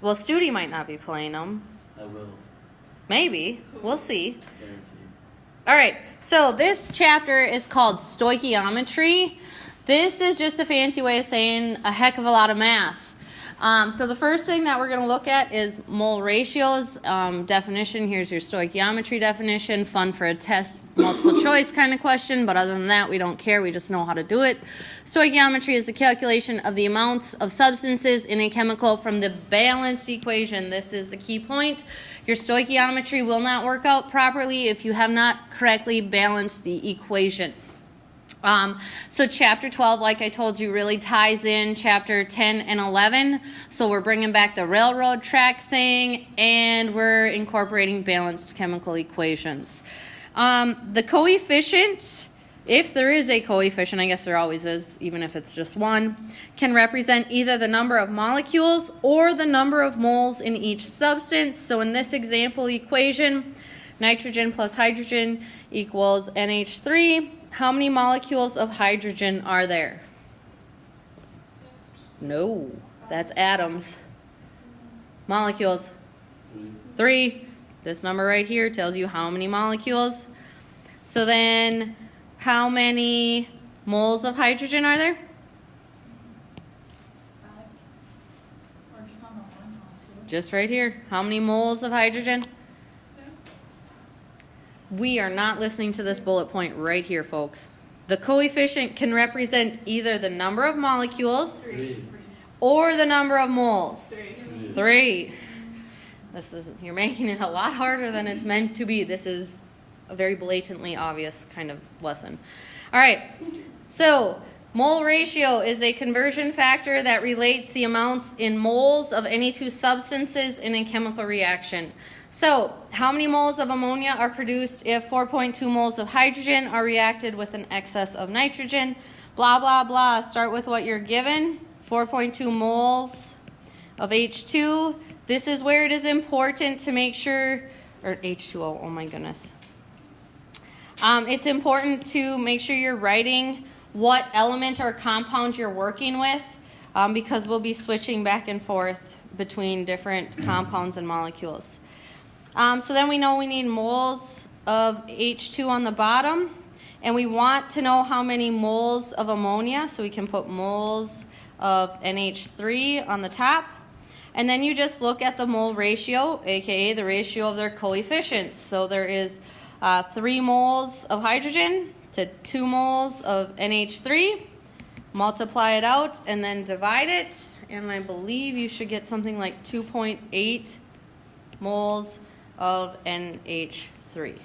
Well, Studi might not be playing them. I will. Maybe. We'll see. Guaranteed. All right. So this chapter is called stoichiometry. This is just a fancy way of saying a heck of a lot of math. So the first thing that we're going to look at is mole ratios. Definition, here's your stoichiometry definition. Fun for a test, multiple choice kind of question, but other than that, we don't care. We just know how to do it. Stoichiometry is the calculation of the amounts of substances in a chemical from the balanced equation. This is the key point. Your stoichiometry will not work out properly if you have not correctly balanced the equation. So chapter 12, like I told you, really ties in chapter 10 and 11. So we're bringing back the railroad track thing, and we're incorporating balanced chemical equations. The coefficient, if there is a coefficient, I guess there always is, even if it's just one, can represent either the number of molecules or the number of moles in each substance. So in this example equation, nitrogen plus hydrogen equals NH3. How many molecules of hydrogen are there? No, that's atoms. Molecules? 3. This number right here tells you how many molecules. So then, how many moles of hydrogen are there? 5. Or just on the one molecule. Just right here. How many moles of hydrogen? We are not listening to this bullet point right here, folks. The coefficient can represent either the number of molecules 3. or the number of moles. 3. 3. You're making it a lot harder than it's meant to be. This is a very blatantly obvious kind of lesson. All right. So, mole ratio is a conversion factor that relates the amounts in moles of any two substances in a chemical reaction. So, how many moles of ammonia are produced if 4.2 moles of hydrogen are reacted with an excess of nitrogen? Blah, blah, blah. Start with what you're given. 4.2 moles of H2. This is where it is important to make sure, or H2O, oh my goodness. It's important to make sure you're writing what element or compound you're working with, because we'll be switching back and forth between different compounds and molecules. So then we know we need moles of H2 on the bottom, and we want to know how many moles of ammonia, so we can put moles of NH3 on the top. And then you just look at the mole ratio, aka the ratio of their coefficients. So there is 3 moles of hydrogen to 2 moles of NH3. Multiply it out and then divide it, and I believe you should get something like 2.8 moles of NH3.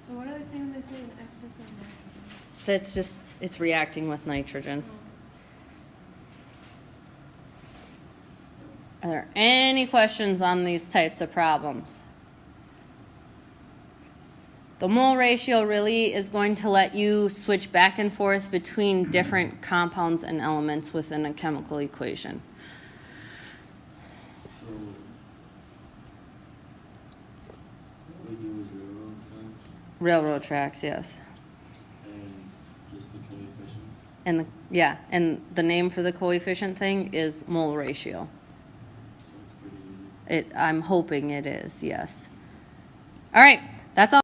So what are they saying when they say an excess of nitrogen? That's just, it's reacting with nitrogen. Are there any questions on these types of problems? The mole ratio really is going to let you switch back and forth between different compounds and elements within a chemical equation. So, what we do is railroad tracks Railroad tracks, yes. and just the coefficient. And the name for the coefficient thing is mole ratio. So it's pretty easy. I'm hoping it is, yes. All right, that's all.